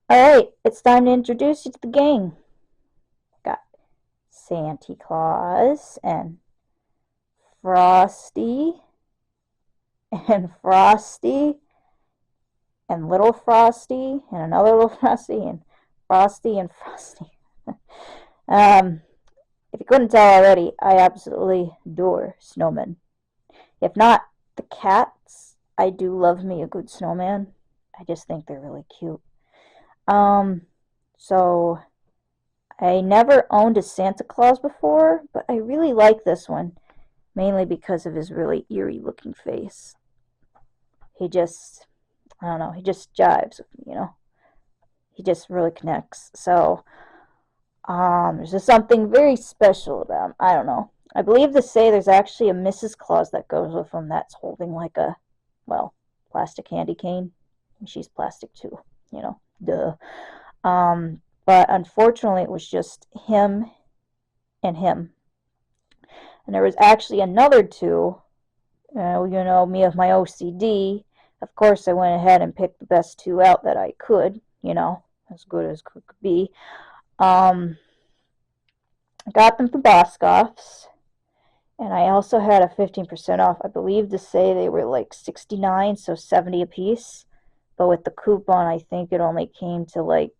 Alright, it's time to introduce you to the gang. Got Santa Claus and Frosty and Frosty and Little Frosty and another Little Frosty and Frosty and Frosty. um, if you couldn't tell already, I absolutely adore snowmen. If not the cats, I do love me a good snowman. I just think they're really cute. Um, so I never owned a Santa Claus before, but I really like this one, mainly because of his really eerie looking face. He just, I don't know, he just jives with me. He just really connects. So, there's just something very special about him. I don't know. I believe to say there's actually a Mrs. Claus that goes with him that's holding like a, well, plastic candy cane. She's plastic too, duh. But unfortunately, it was just him and him. And there was actually another two. Me with my OCD. Of course, I went ahead and picked the best two out that I could. As good as could be. I got them from Boscov's, and I also had a 15% off. I believe to say they were like 69, so 70 a piece. But with the coupon, I think it only came to like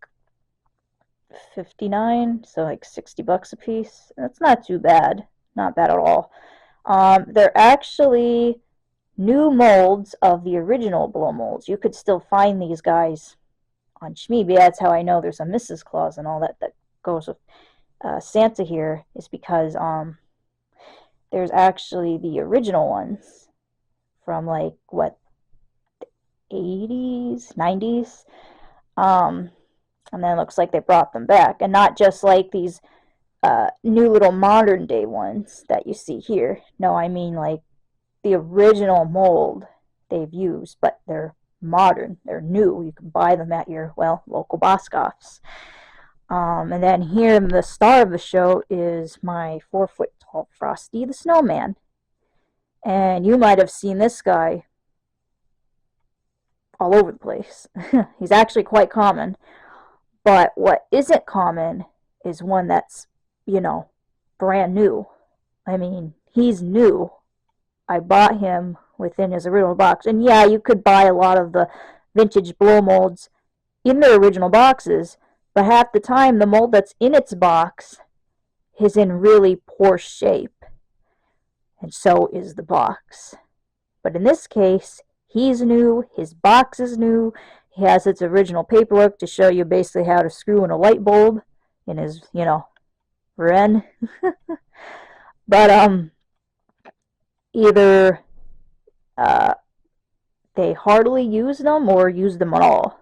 59, so like $60 a piece. That's not too bad. Not bad at all. They're actually new molds of the original blow molds. You could still find these guys on Shmeeby. That's how I know there's a Mrs. Claus and all that goes with Santa here, is because there's actually the original ones from like what, 80s, 90s. And then it looks like they brought them back, and not just like these new little modern day ones that you see here. No, I mean like the original mold they've used, but they're modern, they're new. You can buy them at your, well, local Boscov's. And then here, the star of the show is my 4 foot tall Frosty the Snowman. And you might have seen this guy all over the place. He's actually quite common. But what isn't common is one that's, brand new. I mean, he's new. I bought him within his original box. And yeah, you could buy a lot of the vintage blow molds in their original boxes, but half the time the mold that's in its box is in really poor shape, and so is the box. But in this case, he's new, his box is new, he has its original paperwork to show you basically how to screw in a light bulb in his, Ren. But either uh, they hardly use them or use them at all.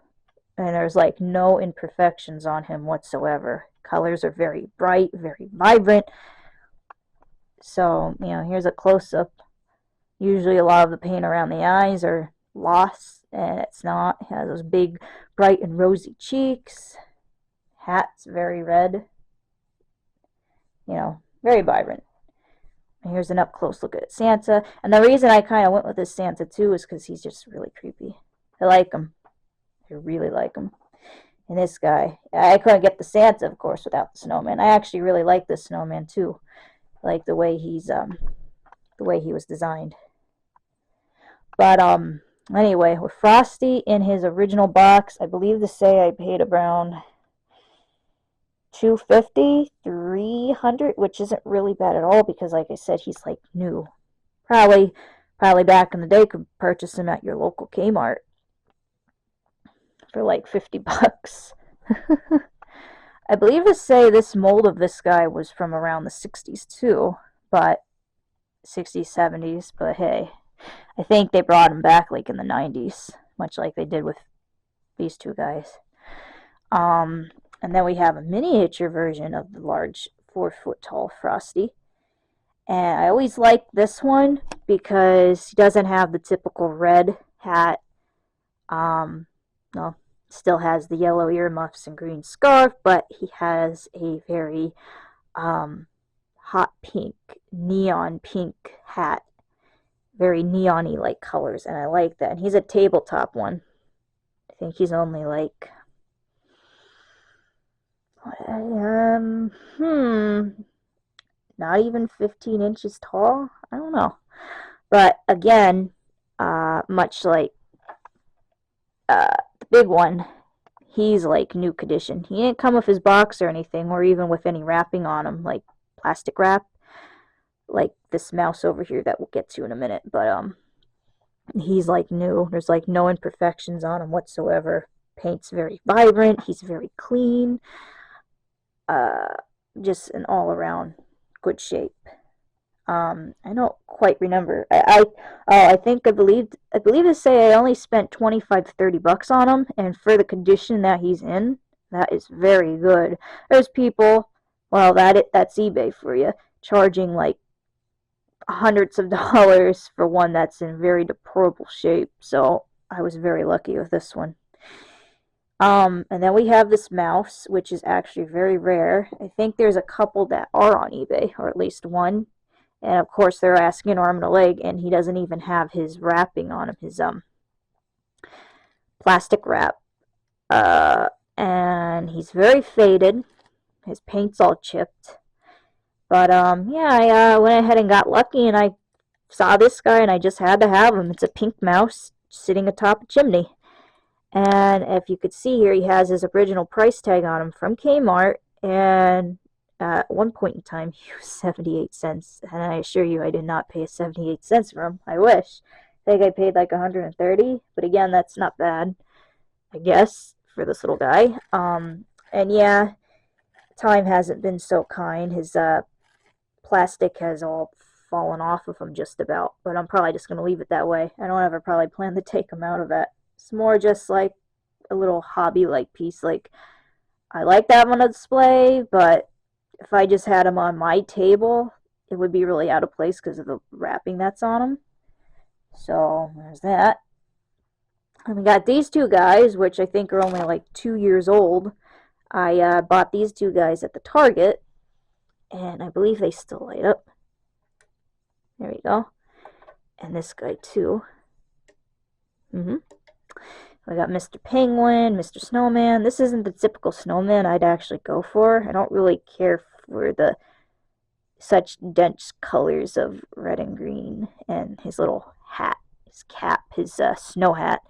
And there's like no imperfections on him whatsoever. Colors are very bright, very vibrant. So, here's a close up. Usually, a lot of the paint around the eyes are lost, and it's not. It has those big, bright, and rosy cheeks. Hat's very red. Very vibrant. And here's an up close look at Santa. And the reason I kind of went with this Santa too is because he's just really creepy. I like him. I really like him. And this guy, I couldn't get the Santa, of course, without the snowman. I actually really like this snowman too. I like the way the way he was designed. But anyway, with Frosty in his original box, I believe to say I paid around 250, 300, which isn't really bad at all because, like I said, he's like new. Probably back in the day could purchase him at your local Kmart for like $50. I believe to say this mold of this guy was from around the 60s too, but 60s, 70s, but hey, I think they brought him back like in the 90s, much like they did with these two guys. And then we have a miniature version of the large 4 foot tall Frosty. And I always like this one because he doesn't have the typical red hat. No, still has the yellow earmuffs and green scarf, but he has a very hot pink, neon pink hat. Very neon-y like colors, and I like that. And he's a tabletop one. I think he's only like Um, hmm, not even 15 inches tall. I don't know. But again, much like the big one, he's like new condition. He didn't come with his box or anything, or even with any wrapping on him, like plastic wrap, like this mouse over here that we'll get to in a minute. But he's like new. There's like no imperfections on him whatsoever. Paint's very vibrant. He's very clean. Uh, just an all around good shape. I don't quite remember. I believe to say I only spent 25 to 30 bucks on him, and for the condition that he's in, that is very good. There's people, well, that's eBay for you, charging like hundreds of dollars for one that's in very deplorable shape. So I was very lucky with this one. And then we have this mouse, which is actually very rare. I think there's a couple that are on eBay, or at least one. And of course, they're asking an arm and a leg, and he doesn't even have his wrapping on him, his plastic wrap. And he's very faded. His paint's all chipped. But yeah, I went ahead and got lucky, and I saw this guy, and I just had to have him. It's a pink mouse sitting atop a chimney. And if you could see here, he has his original price tag on him from Kmart, and at one point in time, he was 78 cents. And I assure you, I did not pay 78 cents for him. I wish. I think I paid like 130, but again, that's not bad, I guess, for this little guy. And yeah, time hasn't been so kind. His plastic has all fallen off of him just about, but I'm probably just going to leave it that way. I don't ever probably plan to take him out of it. It's more just like a little hobby-like piece. Like, I like that on a display, but if I just had him on my table, it would be really out of place because of the wrapping that's on him. So there's that. And we got these two guys, which I think are only like 2 years old. I bought these two guys at the Target, and I believe they still light up. There we go. And this guy too. We got Mr. Penguin, Mr. Snowman. This isn't the typical snowman I'd actually go for. I don't really care for the such dense colors of red and green, and his little hat, his cap, his snow hat.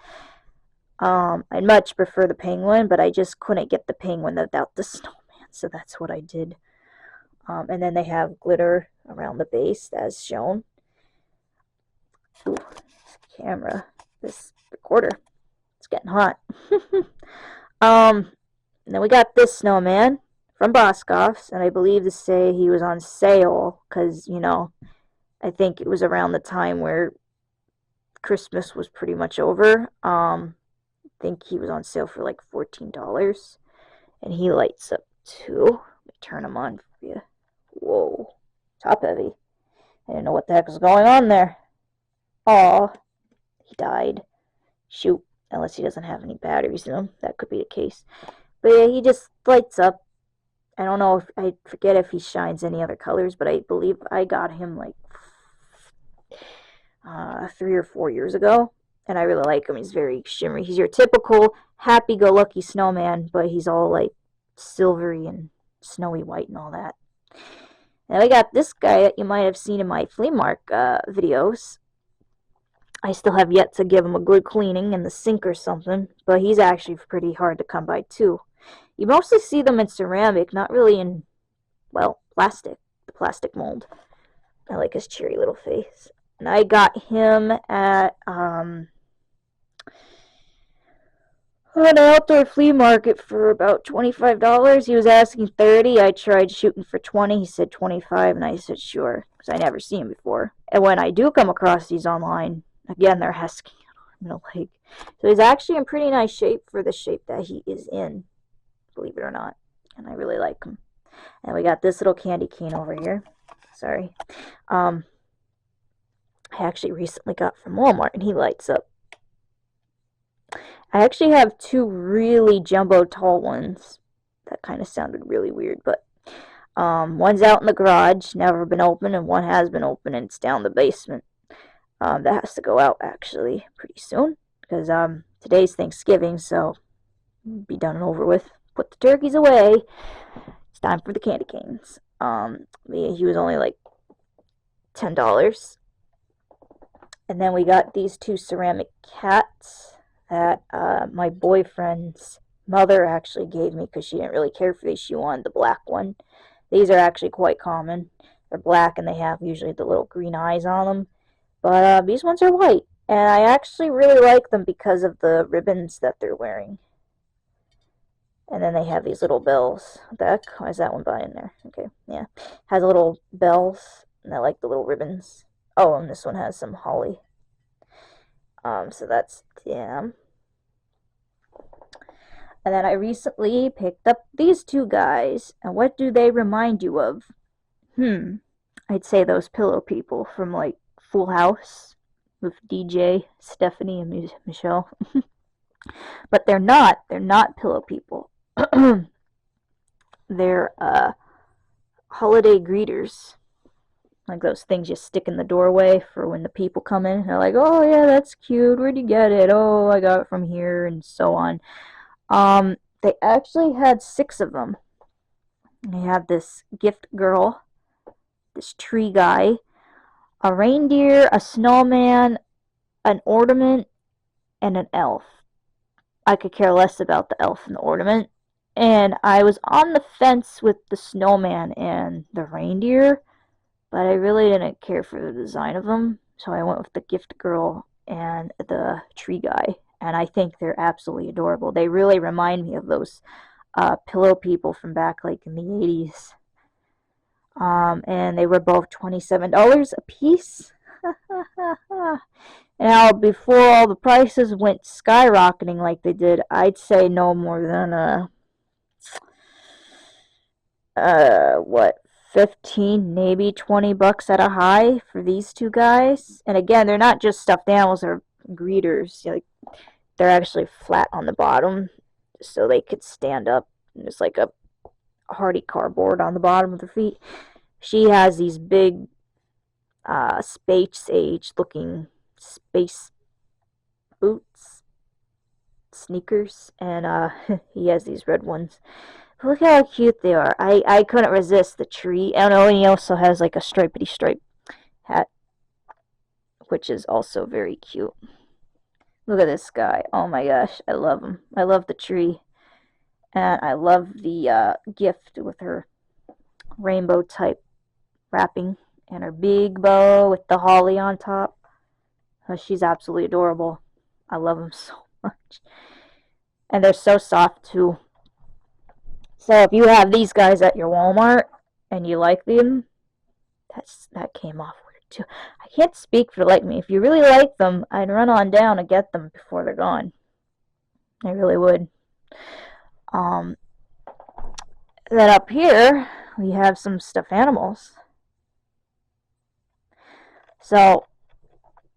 I'd much prefer the penguin, but I just couldn't get the penguin without the snowman, so that's what I did. And then they have glitter around the base, as shown. Ooh, this camera, this recorder, it's getting hot. And then we got this snowman from Boscov's, and I believe to say he was on sale because, you know, I think it was around the time where Christmas was pretty much over. I think he was on sale for like $14, and he lights up too. Let me turn him on for you. Whoa, top heavy. I didn't know what the heck was going on there. Aw, he died. Shoot, unless he doesn't have any batteries in him. That could be the case. But yeah, he just lights up. I don't know if I forget if he shines any other colors, but I believe I got him like 3 or 4 years ago, and I really like him. He's very shimmery. He's your typical happy-go-lucky snowman, but he's all like silvery and snowy white and all that. And I got this guy that you might have seen in my flea market videos. I still have yet to give him a good cleaning in the sink or something, but he's actually pretty hard to come by too. You mostly see them in ceramic, not really in, well, plastic, the plastic mold. I like his cheery little face. And I got him at an outdoor flea market for about $25. He was asking 30. I tried shooting for 20. He said 25, and I said sure, because I never seen him before. And when I do come across these online, again, they're asking an arm and a leg. So he's actually in pretty nice shape for the shape that he is in, believe it or not. And I really like him. And we got this little candy cane over here. Sorry. I actually recently got from Walmart, and he lights up. I actually have two really jumbo tall ones. That kind of sounded really weird, but one's out in the garage, never been open, and one has been open, and it's down the basement. That has to go out actually pretty soon, because today's Thanksgiving, so be done and over with put the turkeys away. It's time for the candy canes. He was only like $10. And then we got these two ceramic cats that my boyfriend's mother actually gave me because she didn't really care for these. She wanted the black one. These are actually quite common. They're black and they have usually the little green eyes on them. But these ones are white. And I actually really like them because of the ribbons that they're wearing. And then they have these little bells. What the heck? Why is that one by in there? Okay, yeah. Has little bells, and I like the little ribbons. Oh, and this one has some holly. So that's them. And then I recently picked up these two guys. And what do they remind you of? I'd say those pillow people from like Full House with DJ, Stephanie, and Michelle. But they're not. They're not pillow people. They're holiday greeters. Like those things you stick in the doorway for when the people come in. They're like, oh yeah, that's cute. Where'd you get it? Oh, I got it from here, and so on. They actually had 6 of them. They had this gift girl, this tree guy, a reindeer, a snowman, an ornament, and an elf. I could care less about the elf and the ornament. And I was on the fence with the snowman and the reindeer, but I really didn't care for the design of them, so I went with the gift girl and the tree guy, and I think they're absolutely adorable. They really remind me of those pillow people from back like in the 80s. And they were both $27 a piece. Now, before all the prices went skyrocketing like they did, I'd say no more than what, 15, maybe $20 at a high for these two guys. And again, they're not just stuffed animals, they're greeters. Like, they're actually flat on the bottom so they could stand up. There's like a hardy cardboard on the bottom of their feet. She has these big space age looking space boots, sneakers, and he has these red ones. Look how cute they are. I couldn't resist the tree. And oh, and he also has like a stripedy stripe hat, which is also very cute. Look at this guy. Oh my gosh, I love him. I love the tree. And I love the gift with her rainbow type wrapping and her big bow with the holly on top. She's absolutely adorable. I love them so much. And they're so soft too. So if you have these guys at your Walmart and you like them, that came off weird too. I can't speak for like me. If you really like them, I'd run on down and get them before they're gone. I really would. Then up here we have some stuffed animals. So,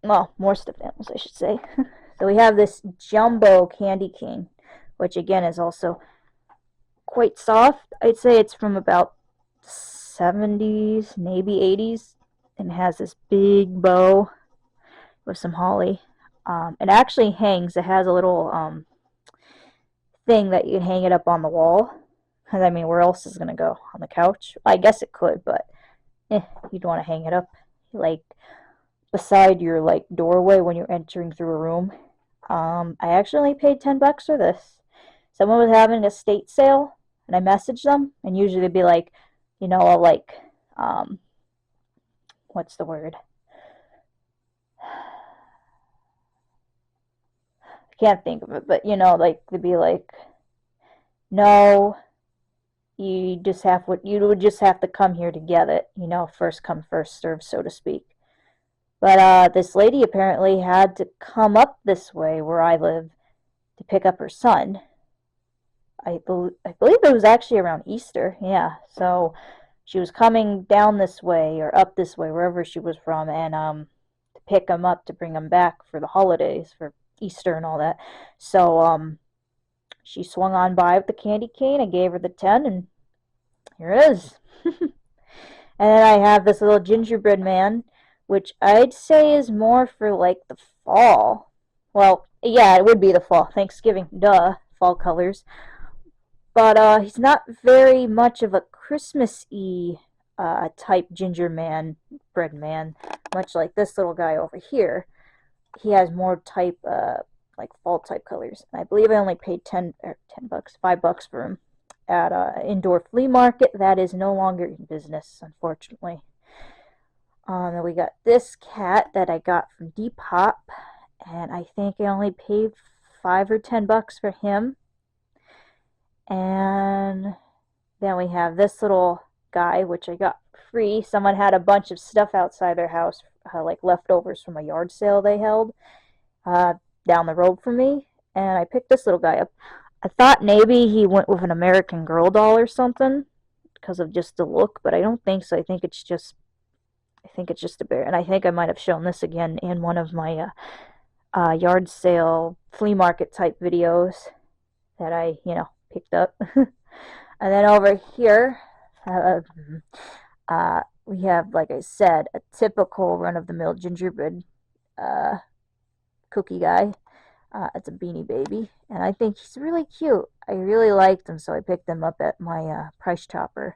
well, more stuffed animals, I should say. So we have this jumbo candy cane, which again is also quite soft. I'd say it's from about 70s, maybe 80s, and has this big bow with some holly. It actually hangs. It has a little thing that you can hang it up on the wall. Because, I mean, where else is it going to go? On the couch? I guess it could, but you'd want to hang it up, like, beside your, like, doorway when you're entering through a room. I actually only paid $10 for this. Someone was having a estate sale, and I messaged them, and usually they'd be like, you know, like, what's the word? I can't think of it, but, you know, like, they'd be like, no, you would just have to come here to get it, you know, first come, first serve, so to speak. But this lady apparently had to come up this way where I live to pick up her son. I believe it was actually around Easter, yeah. So she was coming down this way or up this way, wherever she was from, and to pick him up to bring him back for the holidays, for Easter and all that. So she swung on by with the candy cane. I gave her the 10, and here it is. And then I have this little gingerbread man, which I'd say is more for like the fall. Well, yeah, it would be the fall. Thanksgiving, duh, fall colors. but he's not very much of a Christmas-y type gingerbread man, much like this little guy over here. He has more type like fall type colors. And I believe I only paid 10 bucks, $5 for him at an indoor flea market that is no longer in business, unfortunately. Then we got this cat that I got from Depop, and I think I only paid $5 or $10 for him. And then we have this little guy, which I got free. Someone had a bunch of stuff outside their house, like leftovers from a yard sale they held down the road from me, and I picked this little guy up. I thought maybe he went with an American Girl doll or something because of just the look, but I don't think so. I think it's just a bear, and I think I might have shown this again in one of my yard sale flea market type videos that I picked up. And then over here, we have, like I said, a typical run-of-the-mill gingerbread cookie guy. It's a Beanie Baby, and I think he's really cute. I really liked him, so I picked him up at my Price Chopper.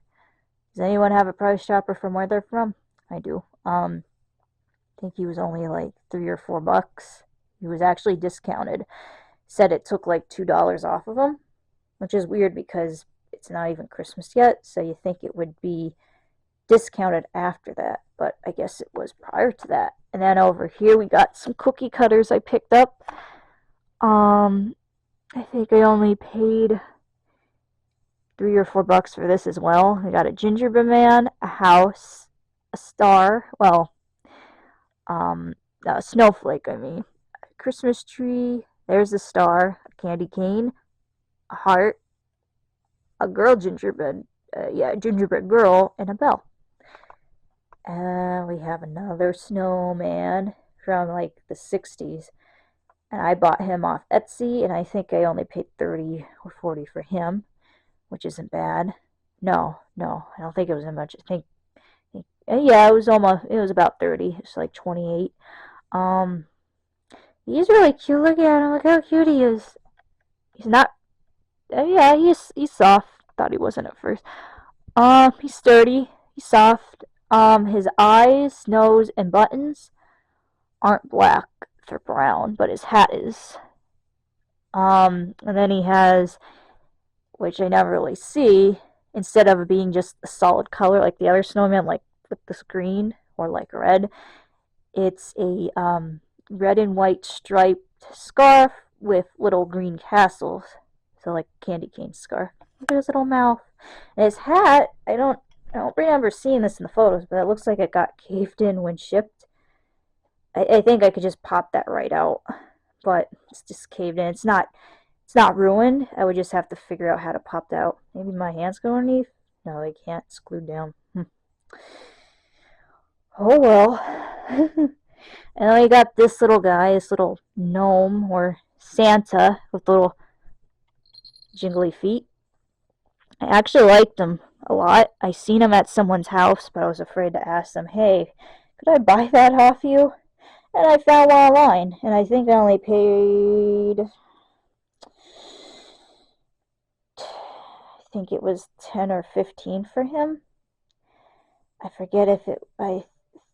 Does anyone have a Price Chopper from where they're from? I do. I think he was only like $3 or $4. He was actually discounted. Said it took like $2 off of him, which is weird because it's not even Christmas yet, so you think it would be discounted after that, but I guess it was prior to that. And then over here we got some cookie cutters I picked up. I think I only paid $3 or $4 for this as well. I got a gingerbread man, a house, a star, well, a snowflake, I mean, a Christmas tree, there's a star, a candy cane, a heart, a girl gingerbread, gingerbread girl, and a bell. And we have another snowman from like the 60s. And I bought him off Etsy, and I think I only paid 30 or 40 for him, which isn't bad. No, I don't think it was that much. Yeah, it was about 30. It's like 28. He's really cute. Look at him. Look how cute he is. He's not, yeah, he's soft. Thought he wasn't at first. He's sturdy. He's soft. His eyes, nose, and buttons aren't black. They're brown, but his hat is. And then he has, which I never really see, instead of being just a solid color like the other snowman, like with this green or like red, it's a red and white striped scarf with little green castles. So like candy cane scarf. Look at his little mouth. And his hat, I don't remember seeing this in the photos, but it looks like it got caved in when shipped. I think I could just pop that right out, but it's just caved in. It's not ruined. I would just have to figure out how to pop that out. Maybe my hands go underneath? No, they can't. It's glued down. Oh well. And then we got this little guy, this little gnome or Santa with little jingly feet. I actually liked him a lot. I seen him at someone's house, but I was afraid to ask them, hey, could I buy that off you? And I found one online, and I think I only paid, I think it was 10 or 15 for him. I forget I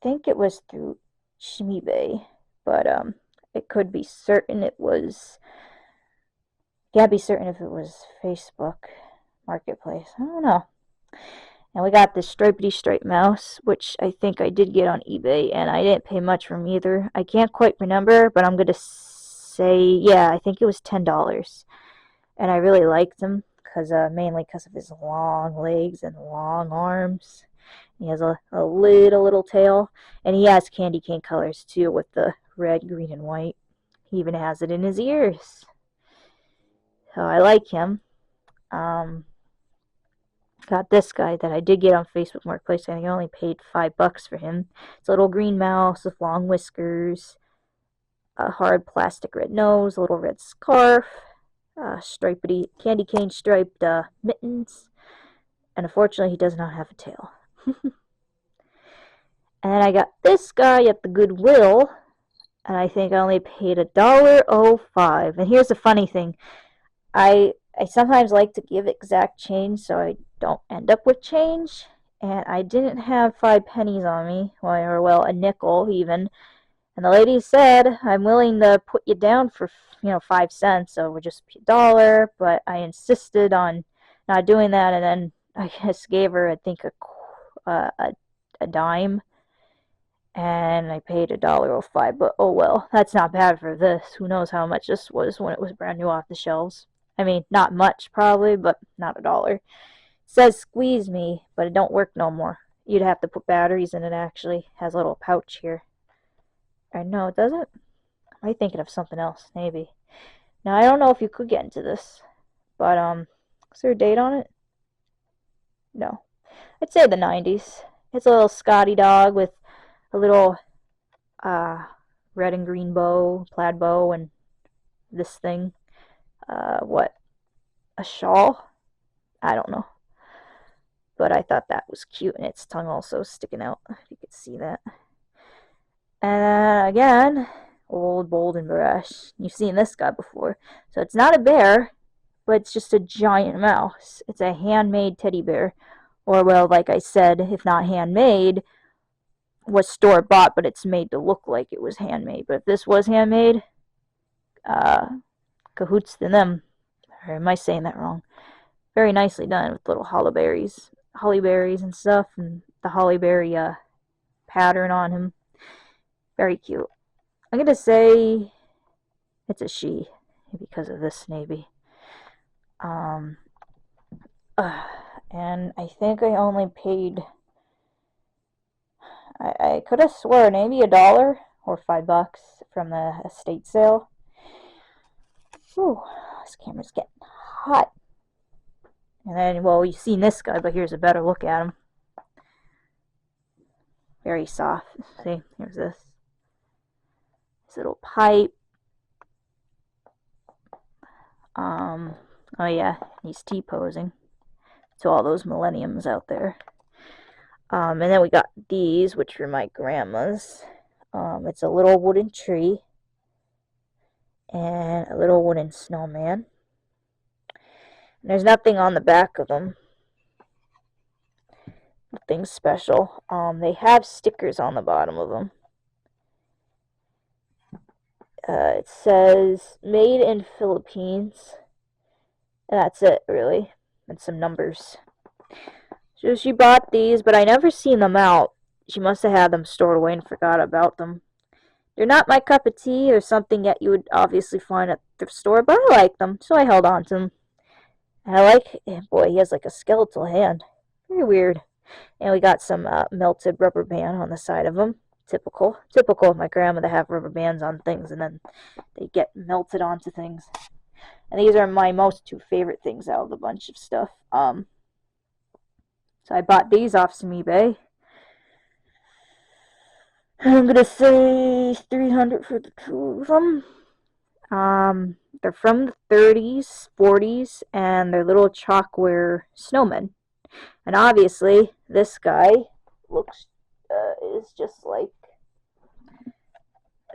think it was through Shmeebay, but it could be certain it was, can't be certain if it was Facebook Marketplace. I don't know. And we got this stripedy stripe mouse, which I think I did get on eBay, and I didn't pay much for him either. I can't quite remember, but I'm going to say, yeah, I think it was $10. And I really liked him, mainly because of his long legs and long arms. He has a little tail, and he has candy cane colors too, with the red, green, and white. He even has it in his ears. So I like him. Got this guy that I did get on Facebook Marketplace, and I only paid $5 for him. It's a little green mouse with long whiskers, a hard plastic red nose, a little red scarf, stripedy candy cane striped mittens, and unfortunately he does not have a tail. And I got this guy at the Goodwill, and I think I only paid $1.05. And here's the funny thing. I I sometimes like to give exact change so I don't end up with change. And I didn't have 5 pennies on me, or well, a nickel even. And the lady said, I'm willing to put you down for, 5 cents, so we're just $1. But I insisted on not doing that, and then I just gave her, I think, a dime, and I paid $1.05. But oh well, that's not bad for this. Who knows how much this was when it was brand new off the shelves. I mean, not much probably, but not $1. It says squeeze me, but it don't work no more. You'd have to put batteries in it. Actually, it has a little pouch here. I know it doesn't. Am I thinking of something else? Maybe. Now I don't know if you could get into this, but is there a date on it? No. I'd say the 90s. It's a little Scotty dog with a little uh red and green bow, plaid bow, and this thing. What? A shawl? I don't know. But I thought that was cute, and its tongue also sticking out. If you could see that. And again, old, bold, and brash. You've seen this guy before. So it's not a bear, but it's just a giant mouse. It's a handmade teddy bear. Or, well, like I said, if not handmade, was store bought, but it's made to look like it was handmade. But if this was handmade, cahoots to them. Or am I saying that wrong? Very nicely done with little holly berries and stuff, and the holly berry pattern on him. Very cute. I'm gonna say it's a she because of this maybe. Um, and I think I only paid. I could have swore maybe $1 or $5 from the estate sale. Whew, this camera's getting hot. And then, well, you've seen this guy, but here's a better look at him. Very soft. See, here's this little pipe. Oh yeah, he's T-posing to all those millenniums out there. And then we got these, which were my grandma's. It's a little wooden tree and a little wooden snowman. And there's nothing on the back of them. Nothing special. They have stickers on the bottom of them. It says made in Philippines. And that's it, really. And some numbers. So she bought these, but I never seen them out. She must have had them stored away and forgot about them. They're not my cup of tea or something that you would obviously find at the store, but I like them, so I held on to them. And I like, boy, he has like a skeletal hand. Very weird. And we got some melted rubber band on the side of them. Typical of my grandma to have rubber bands on things, and then they get melted onto things. And these are my most two favorite things out of the bunch of stuff. So I bought these off some eBay. I'm gonna say $300 for the two of them. They're from the 30s, 40s, and they're little chalkware snowmen. And obviously, this guy looks is just like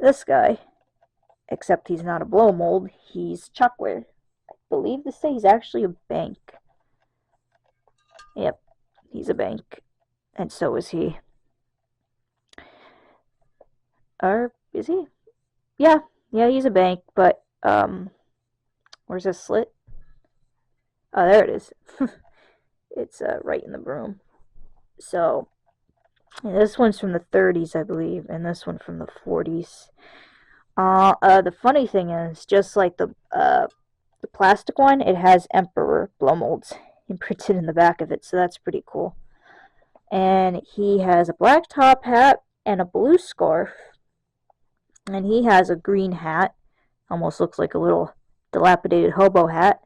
this guy, except he's not a blow mold. He's chalkware. I believe to say he's actually a bank. Yep, he's a bank, and so is he. Or is he? Yeah, he's a bank. But where's this slit? Oh, there it is. It's right in the broom. So this one's from the 30s, I believe, and this one from the 40s. The funny thing is, just like the plastic one, it has Emperor blow molds imprinted in the back of it, so that's pretty cool. And he has a black top hat and a blue scarf, and he has a green hat, almost looks like a little dilapidated hobo hat,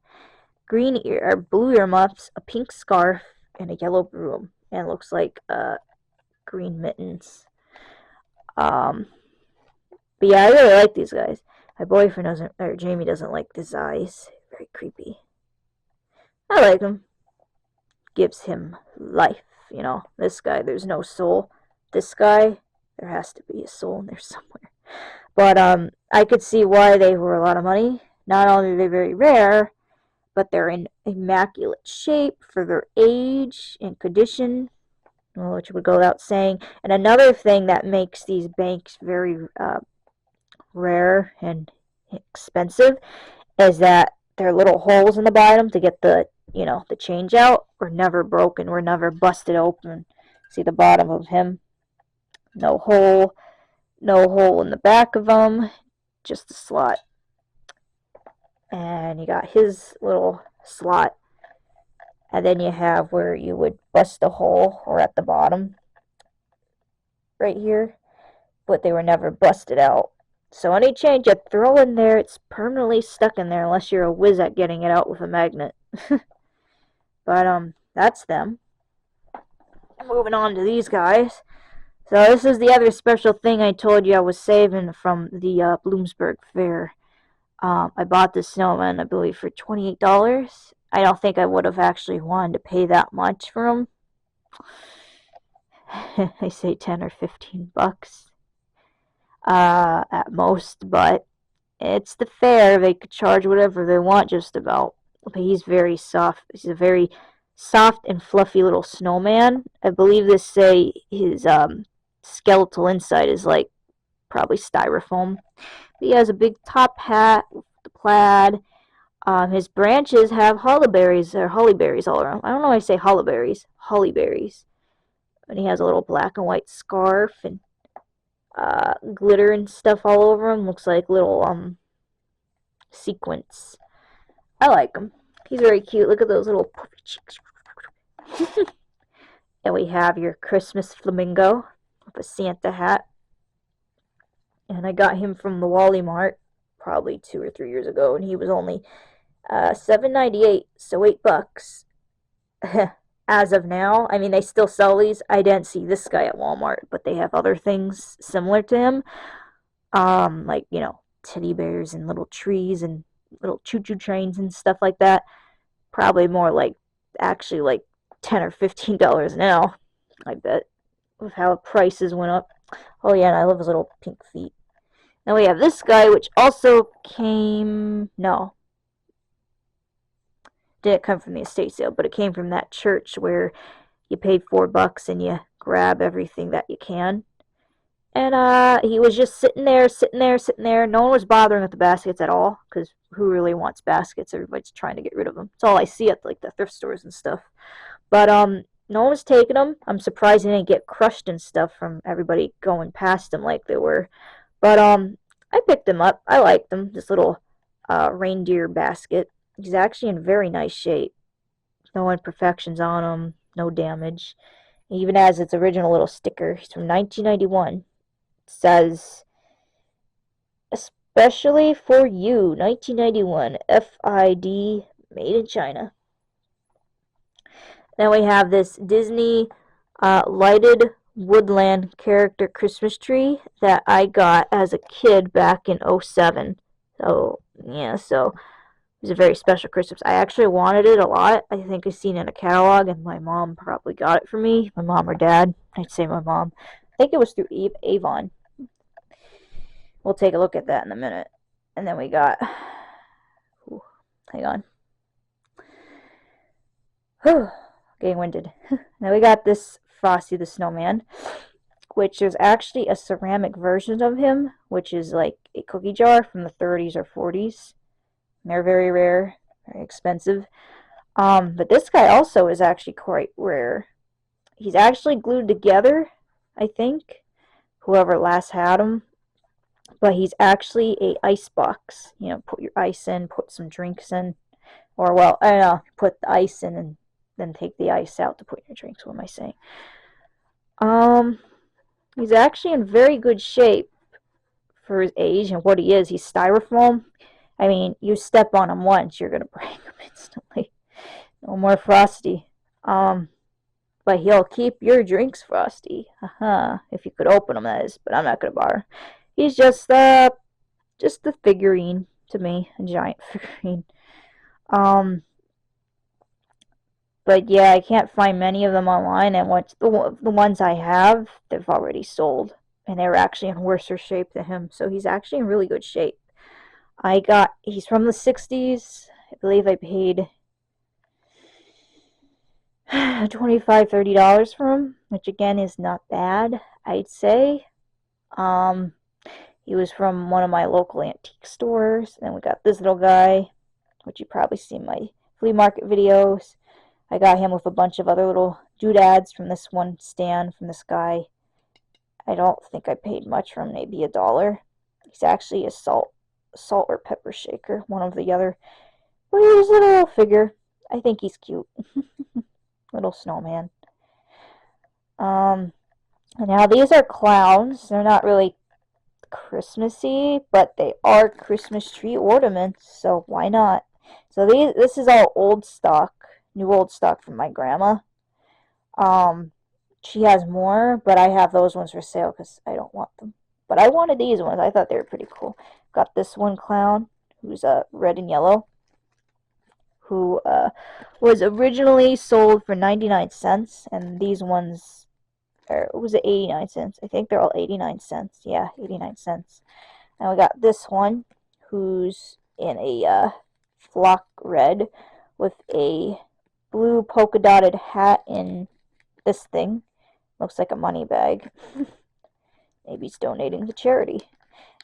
blue earmuffs, a pink scarf, and a yellow broom, and it looks like green mittens. But yeah, I really like these guys. My boyfriend doesn't, or Jamie doesn't like his eyes. Very creepy. I like him. Gives him life, you know. This guy, there's no soul. This guy, there has to be a soul in there somewhere. But I could see why they were a lot of money. Not only are they very rare, but they're in immaculate shape for their age and condition, which would go without saying. And another thing that makes these banks very rare and expensive is that their little holes in the bottom to get the change out were never broken, were never busted open. See the bottom of him? No hole, no hole in the back of them, just a slot. And you got his little slot, and then you have where you would bust a hole, or at the bottom right here, but they were never busted out. So any change you throw in there, it's permanently stuck in there unless you're a whiz at getting it out with a magnet. But that's them. Moving on to these guys. So this is the other special thing I told you I was saving from the Bloomsburg Fair. I bought this snowman, I believe, for $28. I don't think I would have actually wanted to pay that much for him. I say 10 or 15 bucks at most, but it's the fair. They could charge whatever they want just about. But he's very soft. He's a very soft and fluffy little snowman. I believe they say his skeletal inside is like probably styrofoam. He has a big top hat with the plaid. His branches have hollyberries all around. I don't know why I say hollyberries. And he has a little black and white scarf and glitter and stuff all over him. Looks like little sequins. I like him. He's very cute. Look at those little puffy cheeks. And we have your Christmas flamingo with a Santa hat. And I got him from the Wally Mart probably 2 or 3 years ago, and he was only $7.98, so $8. As of now, I mean, they still sell these. I didn't see this guy at Walmart, but they have other things similar to him, like teddy bears and little trees and little choo-choo trains and stuff like that. Probably more like actually like $10 or $15 now, I bet, with how prices went up. Oh yeah, and I love his little pink feet. Then we have this guy, which also didn't come from the estate sale, but it came from that church where you paid $4 and you grab everything that you can. And he was just sitting there. No one was bothering with the baskets at all, because who really wants baskets? Everybody's trying to get rid of them. It's all I see at like the thrift stores and stuff. But no one was taking them. I'm surprised they didn't get crushed and stuff from everybody going past them like they were. But I picked them up. I liked them. This little reindeer basket. He's actually in very nice shape. No imperfections on him. No damage. He even has its original little sticker. He's from 1991. It says, "Especially for you, 1991, FID, made in China." Then we have this Disney lighted woodland character Christmas tree that I got as a kid back in 07. So, yeah, so it was a very special Christmas. I actually wanted it a lot. I think I seen it in a catalog, and my mom probably got it for me. My mom or dad. I'd say my mom. I think it was through Avon. We'll take a look at that in a minute. And then we got... Ooh, hang on. Whew. Getting winded. Now we got this Frosty the Snowman, which is actually a ceramic version of him, which is like a cookie jar from the 30s or 40s. And they're very rare, very expensive. But this guy also is actually quite rare. He's actually glued together, I think, whoever last had him. But he's actually a ice box. Put your ice in, put some drinks in. Or, well, I don't know, put the ice in and then take the ice out to put in your drinks. What am I saying? He's actually in very good shape for his age and what he is. He's styrofoam. I mean, you step on him once, you're gonna break him instantly. No more Frosty. But he'll keep your drinks frosty. If you could open them, that is. But I'm not gonna bother. He's just a figurine to me, a giant figurine. But yeah, I can't find many of them online, and the ones I have, they've already sold, and they were actually in worse shape than him. So he's actually in really good shape. He's from the 60s. I believe I paid $25-$30 for him, which again is not bad, I'd say. Um, he was from one of my local antique stores. Then we got this little guy, which you probably see in my flea market videos. I got him with a bunch of other little doodads from this one stand from this guy. I don't think I paid much for him, maybe $1. He's actually a salt or pepper shaker, one of the other. But he's a little figure. I think he's cute. Little snowman. Now these are clowns. They're not really Christmassy, but they are Christmas tree ornaments, so why not? So this is all old stock, new old stock from my grandma. She has more, but I have those ones for sale because I don't want them. But I wanted these ones. I thought they were pretty cool. Got this one clown who's red and yellow, who was originally sold for 99 cents, and these ones, or was it 89 cents? I think they're all 89 cents. Yeah, 89 cents. And we got this one who's in a flock red with a blue polka dotted hat in this thing. Looks like a money bag. Maybe he's donating to charity.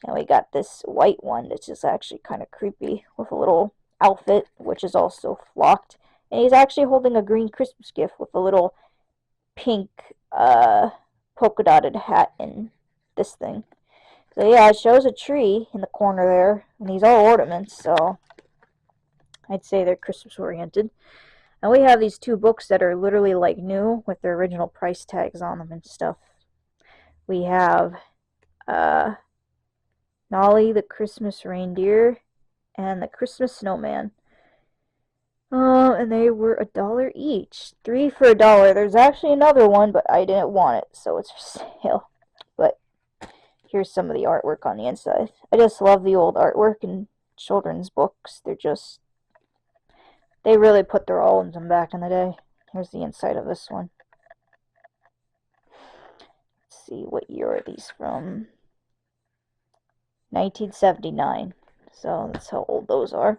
And we got this white one that's just actually kind of creepy with a little outfit, which is also flocked. And he's actually holding a green Christmas gift with a little pink polka dotted hat in this thing. So yeah, it shows a tree in the corner there, and these are ornaments, so I'd say they're Christmas oriented. And we have these two books that are literally like new with their original price tags on them and stuff. We have Nolly the Christmas Reindeer and the Christmas Snowman. And they were $1 each. 3 for $1. There's actually another one, but I didn't want it, so it's for sale. But here's some of the artwork on the inside. I just love the old artwork in children's books. They really put their all into them back in the day. Here's the inside of this one. Let's see, what year are these from? 1979. So that's how old those are.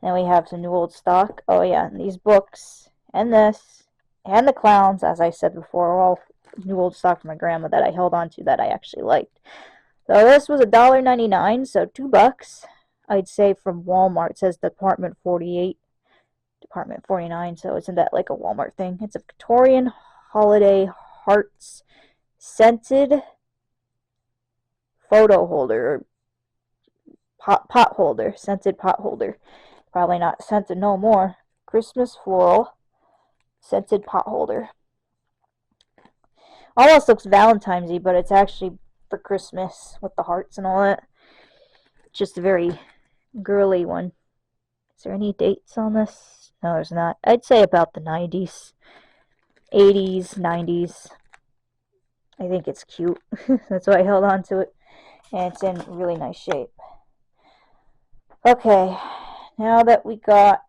Then we have some new old stock. Oh yeah, and these books, and this, and the clowns, as I said before, are all new old stock from my grandma that I held on to that I actually liked. So this was $1.99, so $2. I'd say from Walmart. It says Department 48. Department 49, so isn't that like a Walmart thing? It's a Victorian holiday hearts scented photo holder, or pot holder, scented pot holder. Probably not scented no more. Christmas floral scented pot holder. Almost looks Valentine's-y, but it's actually for Christmas with the hearts and all that. Just a very girly one. Is there any dates on this? No, there's not. I'd say about the 90s, 80s, 90s. I think it's cute. That's why I held on to it. And it's in really nice shape. Okay, now that we got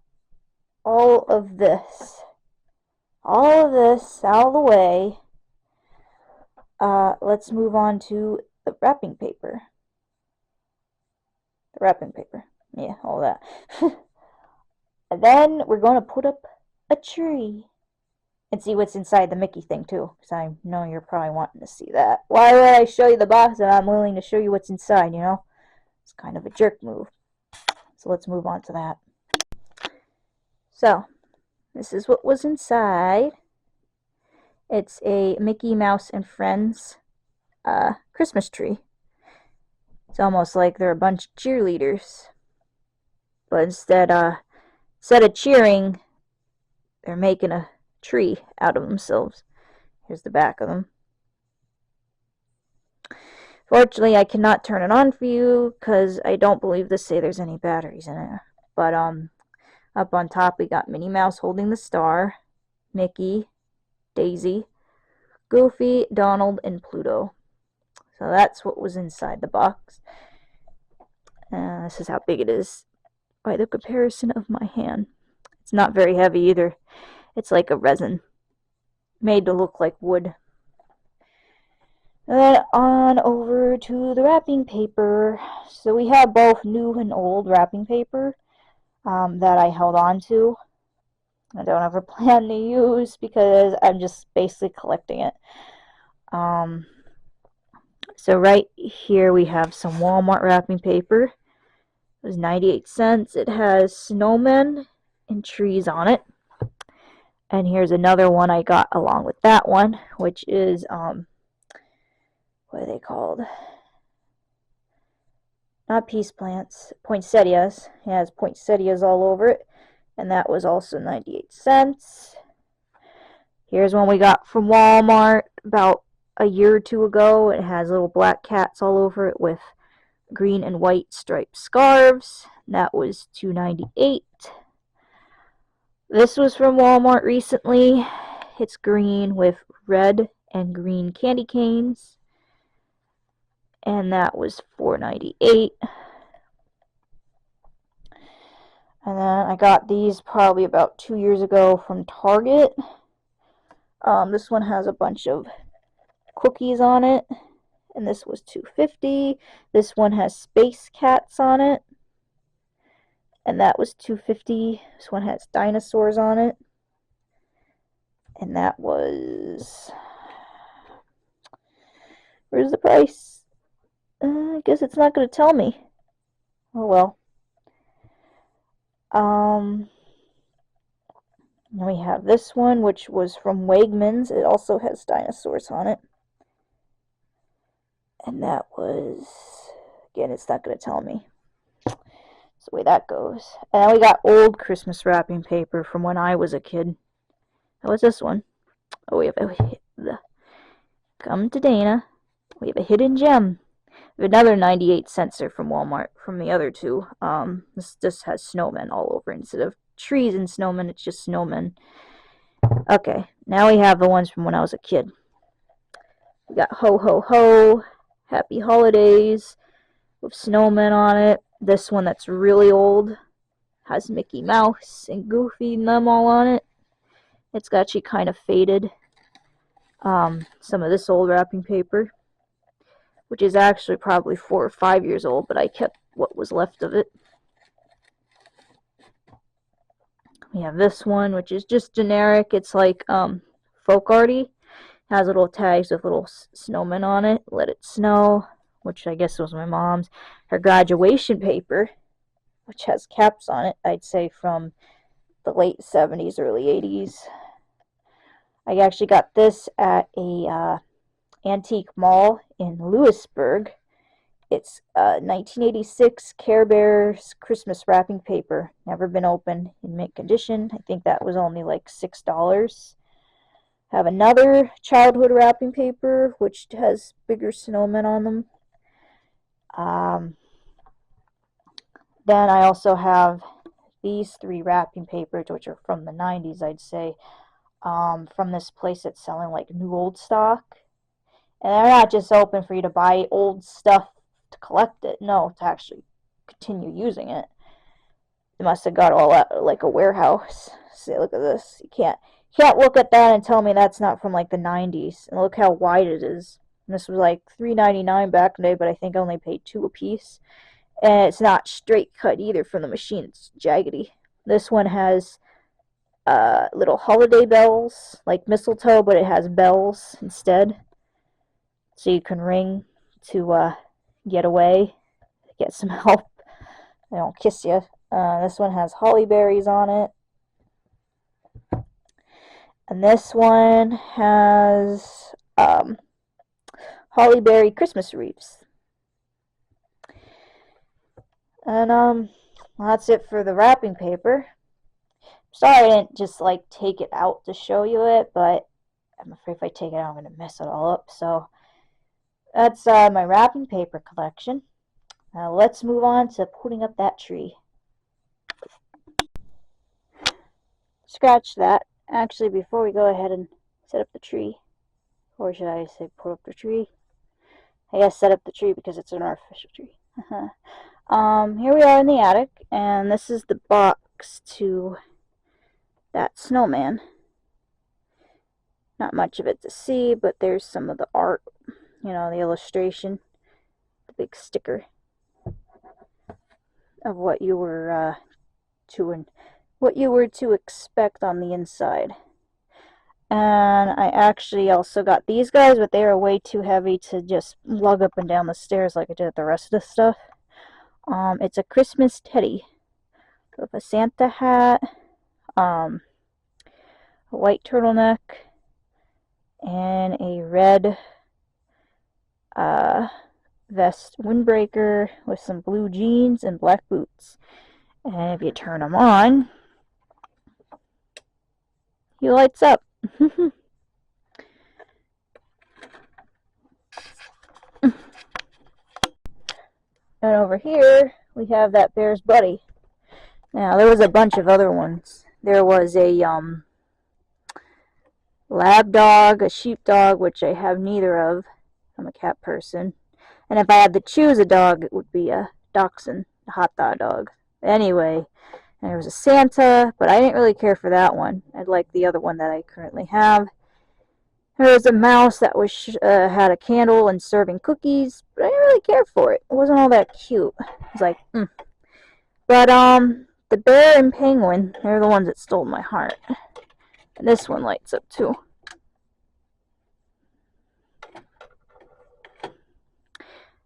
all of this out of the way, let's move on to the wrapping paper. The wrapping paper. Yeah, all that. And then we're going to put up a tree. And see what's inside the Mickey thing, too. Because I know you're probably wanting to see that. Why would I show you the box if I'm willing to show you what's inside, you know? It's kind of a jerk move. So let's move on to that. So, this is what was inside. It's a Mickey Mouse and Friends Christmas tree. It's almost like they're a bunch of cheerleaders. But instead of cheering, they're making a tree out of themselves. Here's the back of them. Fortunately, I cannot turn it on for you because I don't believe this say there's any batteries in it. But up on top we got Minnie Mouse holding the star, Mickey, Daisy, Goofy, Donald, and Pluto. So that's what was inside the box. This is how big it is by the comparison of my hand. It's not very heavy either. It's like a resin made to look like wood. And then on over to the wrapping paper. So we have both new and old wrapping paper. that I held on to. I don't ever plan to use because I'm just basically collecting it. Um, so right here we have some Walmart wrapping paper. It was 98 cents. It has snowmen and trees on it. And here's another one I got along with that one, which is, what are they called? Not peace plants, poinsettias. It has poinsettias all over it. And that was also 98 cents. Here's one we got from Walmart about a year or two ago. It has little black cats all over it with green and white striped scarves. That was $2.98. This was from Walmart recently. It's green with red and green candy canes. And that was $4.98. And then I got these probably about 2 years ago from Target. This one has a bunch of cookies on it, and this was $2.50. This one has space cats on it, and that was $2.50. This one has dinosaurs on it, and that was, where's the price? I guess it's not going to tell me. Oh well. Then we have this one, which was from Wegmans. It also has dinosaurs on it. And that was, again, it's not going to tell me. That's the way that goes. And then we got old Christmas wrapping paper from when I was a kid. What's this one? Oh, we have the Come to Dana. We have a hidden gem. We have another 98 cents from Walmart from the other two. This just has snowmen all over. Instead of trees and snowmen, it's just snowmen. Okay, now we have the ones from when I was a kid. We got Ho Ho Ho, Happy Holidays, with snowmen on it. This one that's really old has Mickey Mouse and Goofy and them all on it. It's actually kind of faded. Some of this old wrapping paper, which is actually probably 4 or 5 years old, but I kept what was left of it. We have this one, which is just generic. It's like folk arty. Has little tags with little snowmen on it. Let it snow, which I guess was my mom's. Her graduation paper, which has caps on it, I'd say from the late 70s, early 80s. I actually got this at a antique mall in Lewisburg. It's 1986 Care Bears Christmas wrapping paper. Never been opened, in mint condition. I think that was only like $6. Have another childhood wrapping paper, which has bigger snowmen on them. Then I also have these 3 wrapping papers, which are from the 90s, I'd say, from this place that's selling like new old stock. And they're not just open for you to buy old stuff to collect it. No, to actually continue using it. They must have got all at like a warehouse. See, look at this. You can't look at that and tell me that's not from like the 90s. And look how wide it is. And this was like $3.99 back in the day, but I think I only paid 2 a piece. And it's not straight cut either from the machine. It's jaggedy. This one has little holiday bells, like mistletoe, but it has bells instead. So you can ring to get away, get some help. They don't kiss you. This one has holly berries on it. And this one has holly berry Christmas wreaths. And that's it for the wrapping paper. Sorry I didn't just like take it out to show you it, but I'm afraid if I take it out, I'm going to mess it all up. So that's my wrapping paper collection. Now let's move on to putting up that tree. Scratch that. Actually, before we go ahead and set up the tree, or should I say put up the tree? I guess set up the tree because it's an artificial tree. Here we are in the attic, and this is the box to that snowman. Not much of it to see, but there's some of the art, the illustration, the big sticker of what you were to expect on the inside. And I actually also got these guys, but they are way too heavy to just lug up and down the stairs like I did the rest of the stuff. It's a Christmas teddy with a Santa hat, a white turtleneck, and a red vest windbreaker with some blue jeans and black boots. And if you turn him on, he lights up. And over here, we have that bear's buddy. Now, there was a bunch of other ones. There was a lab dog, a sheepdog, which I have neither of. I'm a cat person. And if I had to choose a dog, it would be a dachshund, a hot dog. Anyway, there was a Santa, but I didn't really care for that one. I like the other one that I currently have. There was a mouse that was had a candle and serving cookies, but I didn't really care for it. It wasn't all that cute. I was like, But the bear and penguin, they're the ones that stole my heart. And this one lights up too.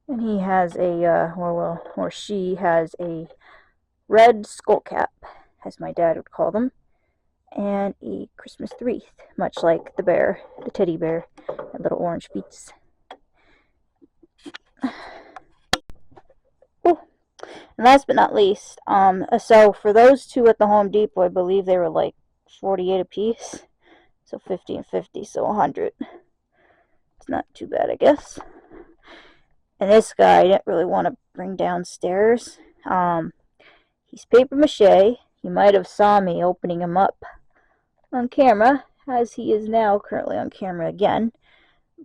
And he has or she has a red skull cap, as my dad would call them, and a Christmas wreath, much like the bear, the teddy bear, and little orange beets. Oh, and last but not least, so for those two at the Home Depot, I believe they were like 48 a piece, so 50 and 50, so 100. It's not too bad, I guess. And this guy I didn't really want to bring downstairs. He's paper mache. He might have saw me opening him up on camera, as he is now currently on camera again,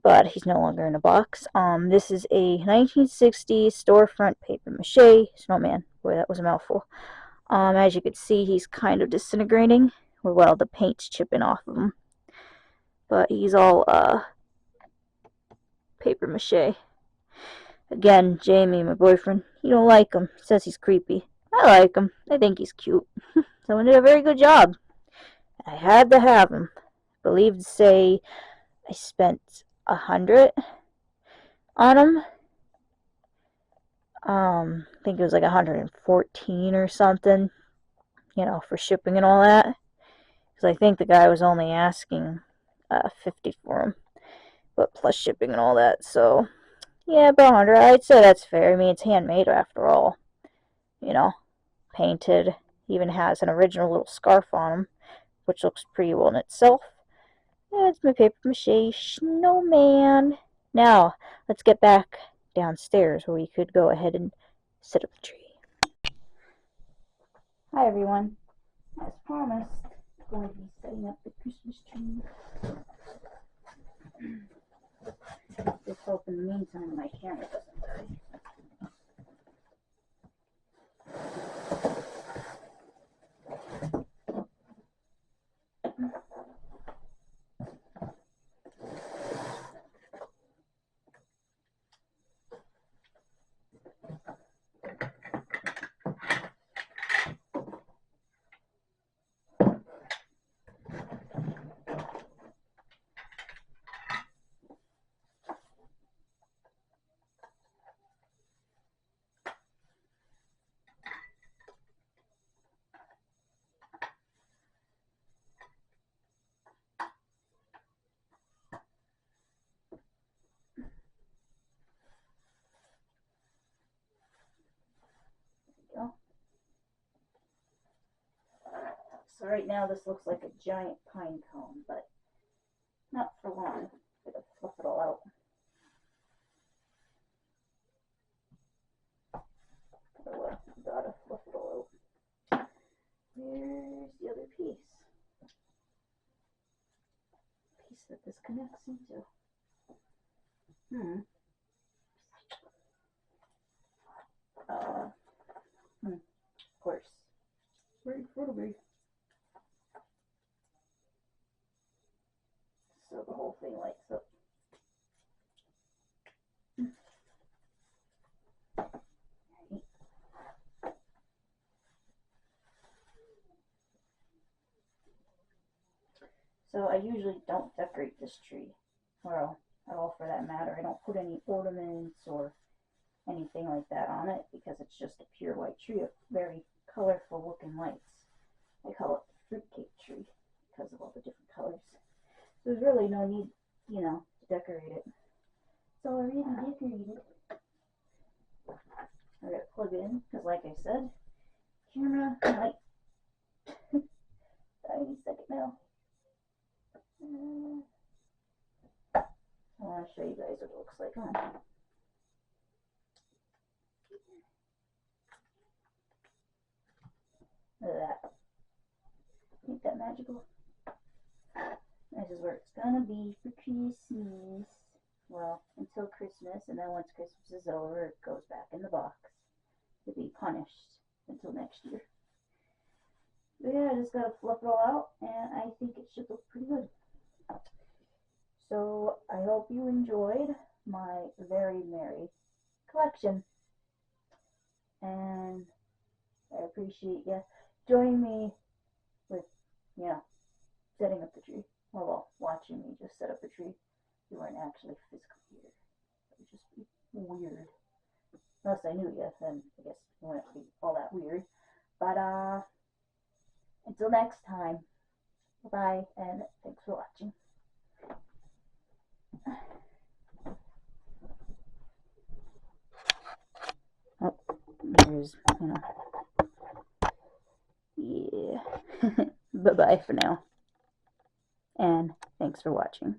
but he's no longer in a box. This is a 1960s storefront paper mache snowman. Boy, that was a mouthful. As you can see, he's kind of disintegrating, or well, the paint's chipping off of him. But he's all paper mache. Again, Jamie, my boyfriend, he don't like him. He says he's creepy. I like him. I think he's cute. Someone did a very good job. I had to have him. I believe to say I spent 100 on him. I think it was like 114 or something, for shipping and all that. Because I think the guy was only asking 50 for him, but plus shipping and all that. So yeah, about 100. I'd say that's fair. I mean, it's handmade after all. Painted. Even has an original little scarf on him, which looks pretty well in itself. Yeah, it's my paper mache snowman. Now, let's get back downstairs where we could go ahead and set up the tree. Hi, everyone. As promised, I'm going to be setting up the Christmas tree. Just hope in the meantime my camera doesn't die. So right now this looks like a giant pine cone, but not for long. I'm gonna fluff it all out. Gotta fluff it all out. Where's the other piece? Piece that this connects into. Of course. Where'd it be? So the whole thing lights up. So I usually don't decorate this tree, or at all for that matter. I don't put any ornaments or anything like that on it because it's just a pure white tree of very colorful looking lights. I call it the fruitcake tree because of all the different colors. There's really no need, to decorate it. So I already decorated. I gotta plug it in because, like I said, camera might die any second now. I want to show you guys what it looks like on. Look at that. Ain't that magical? This is where it's gonna be for Christmas. Well, until Christmas, and then once Christmas is over, it goes back in the box to be punished until next year. But yeah, I just gotta fluff it all out, and I think it should look pretty good. So I hope you enjoyed my very merry collection, and I appreciate you joining me with, setting up the tree. Well, watching me just set up a tree. You weren't actually physically here. It would just be weird. Unless I knew you, then I guess it wouldn't be all that weird. But until next time, bye, and thanks for watching. Oh, there's, yeah. Bye-bye for now. And thanks for watching.